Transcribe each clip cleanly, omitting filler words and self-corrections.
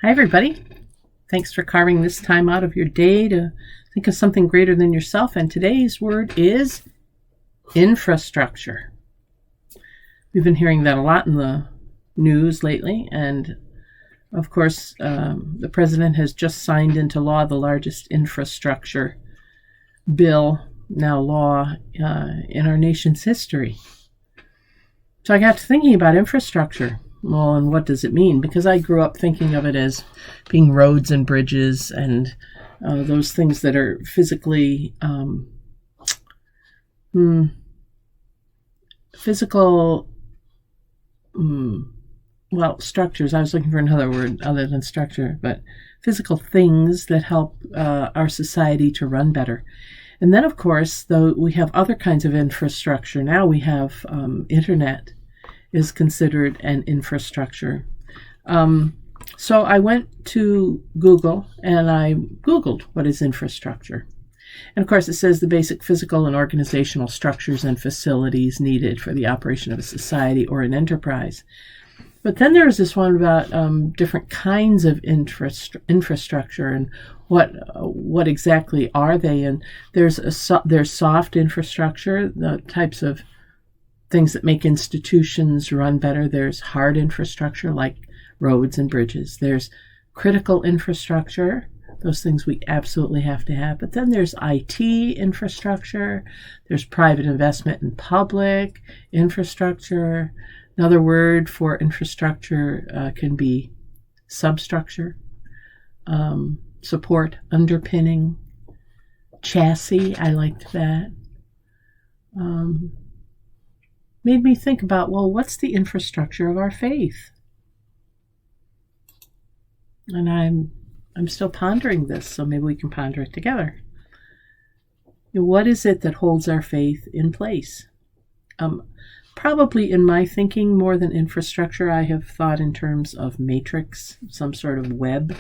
Hi, everybody. Thanks for carving this time out of your day to think of something greater than yourself. And today's word is infrastructure. We've been hearing that a lot in the news lately. And of course, the president has just signed into law the largest infrastructure bill, now law, in our nation's history. So I got to thinking about infrastructure. Well, and what does it mean? Because I grew up thinking of it as being roads and bridges and those things that are physically, structures. I was looking for another word other than structure, but physical things that help our society to run better. And then, of course, though we have other kinds of infrastructure. Now we have internet is considered an infrastructure. So I went to Google and I Googled what is infrastructure. And of course it says the basic physical and organizational structures and facilities needed for the operation of a society or an enterprise. But then there's this one about different kinds of infrastructure and what exactly are they. And there's soft infrastructure, the types of things that make institutions run better. There's hard infrastructure like roads and bridges. There's critical infrastructure, those things we absolutely have to have. But then there's IT infrastructure. There's private investment in public infrastructure. Another word for infrastructure can be substructure, support, underpinning, chassis. I liked that. Made me think about, well, what's the infrastructure of our faith? And I'm still pondering this, so maybe we can ponder it together. What is it that holds our faith in place? Probably in my thinking, more than infrastructure, I have thought in terms of matrix, some sort of web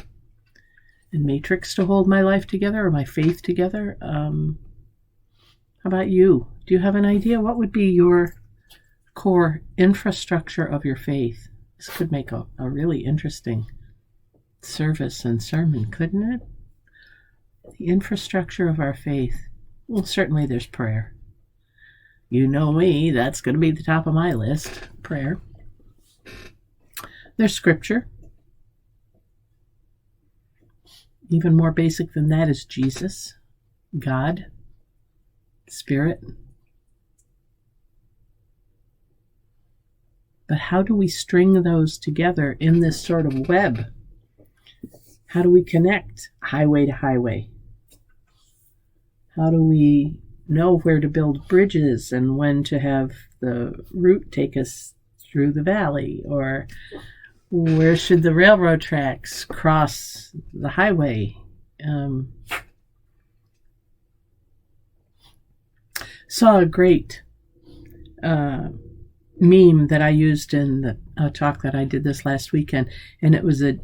and matrix to hold my life together or my faith together. How about you? Do you have an idea? What would be your core infrastructure of your faith? This could make a really interesting service and sermon, couldn't it? The infrastructure of our faith. Well, certainly there's prayer. You know me, that's going to be the top of my list, prayer. There's scripture. Even more basic than that is Jesus, God, Spirit. But how do we string those together in this sort of web? How do we connect highway to highway? How do we know where to build bridges and when to have the route take us through the valley? Or where should the railroad tracks cross the highway? Saw a great meme that I used in the talk that I did this last weekend, and it was a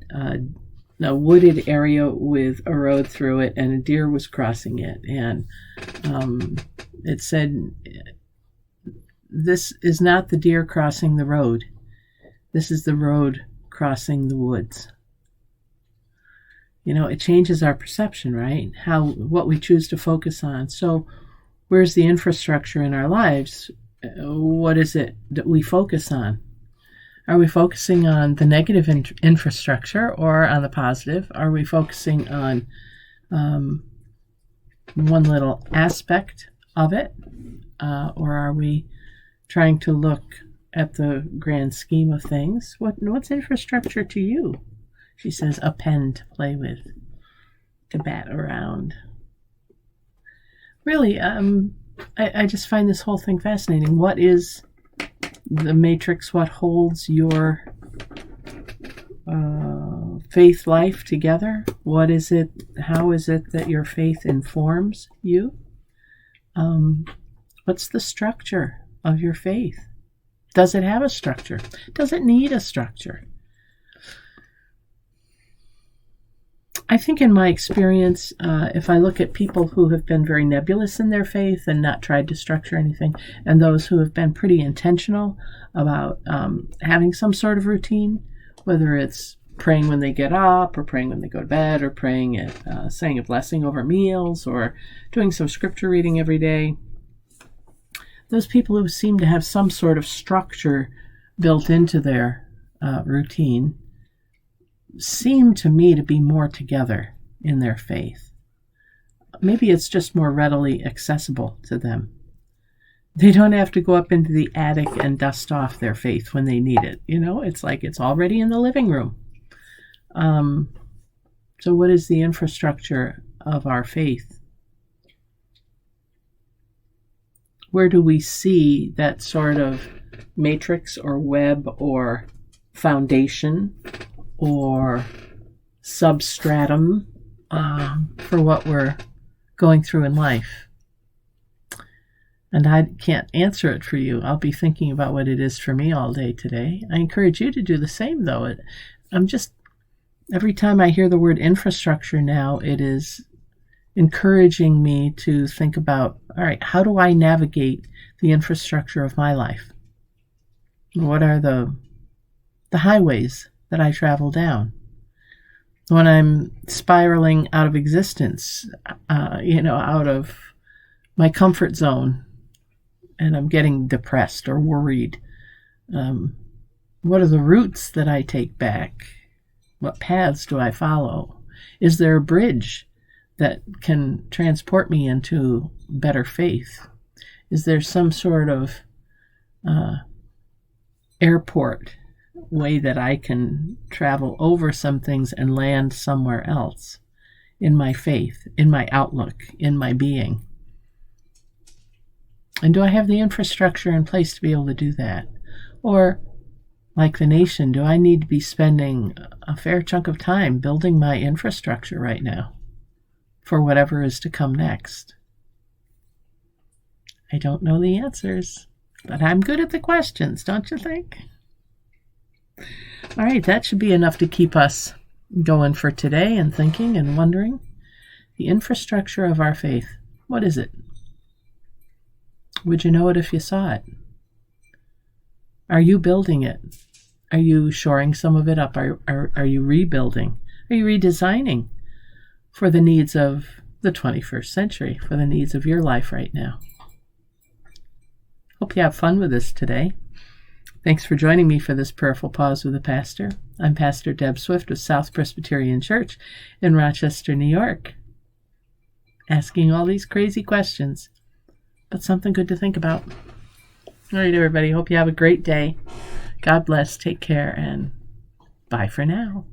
wooded area with a road through it, and a deer was crossing it, and it said, "This is not the deer crossing the road. This is the road crossing the woods." You know, it changes our perception, right? What we choose to focus on. So, where's the infrastructure in our lives? What is it that we focus on? Are we focusing on the negative infrastructure or on the positive? Are we focusing on one little aspect of it? Or are we trying to look at the grand scheme of things? What's infrastructure to you? She says, a pen to play with, to bat around. Really, I just find this whole thing fascinating. What is the matrix? What holds your faith life together? What is it? How is it that your faith informs you? What's the structure of your faith? Does it have a structure? Does it need a structure? I think in my experience, if I look at people who have been very nebulous in their faith and not tried to structure anything, and those who have been pretty intentional about having some sort of routine, whether it's praying when they get up, or praying when they go to bed, or saying a blessing over meals, or doing some scripture reading every day. Those people who seem to have some sort of structure built into their routine seem to me to be more together in their faith. Maybe it's just more readily accessible to them. They don't have to go up into the attic and dust off their faith when they need it. It's like it's already in the living room. So what is the infrastructure of our faith? Where do we see that sort of matrix or web or foundation or substratum for what we're going through in life? And I can't answer it for you. I'll be thinking about what it is for me all day today. I encourage you to do the same, though. Every time I hear the word infrastructure now, it is encouraging me to think about, all right, how do I navigate the infrastructure of my life? What are the highways that I travel down? When I'm spiraling out of existence, out of my comfort zone, and I'm getting depressed or worried, what are the routes that I take back? What paths do I follow? Is there a bridge that can transport me into better faith? Is there some sort of airport way that I can travel over some things and land somewhere else in my faith, in my outlook, in my being? And do I have the infrastructure in place to be able to do that? Or, like the nation, do I need to be spending a fair chunk of time building my infrastructure right now for whatever is to come next? I don't know the answers, but I'm good at the questions, don't you think? All right, that should be enough to keep us going for today and thinking and wondering. The infrastructure of our faith, what is it? Would you know it if you saw it? Are you building it? Are you shoring some of it up? Are you rebuilding? Are you redesigning for the needs of the 21st century, for the needs of your life right now? Hope you have fun with this today. Thanks for joining me for this Prayerful Pause with the Pastor. I'm Pastor Deb Swift of South Presbyterian Church in Rochester, New York. Asking all these crazy questions, but something good to think about. All right, everybody. Hope you have a great day. God bless. Take care, and bye for now.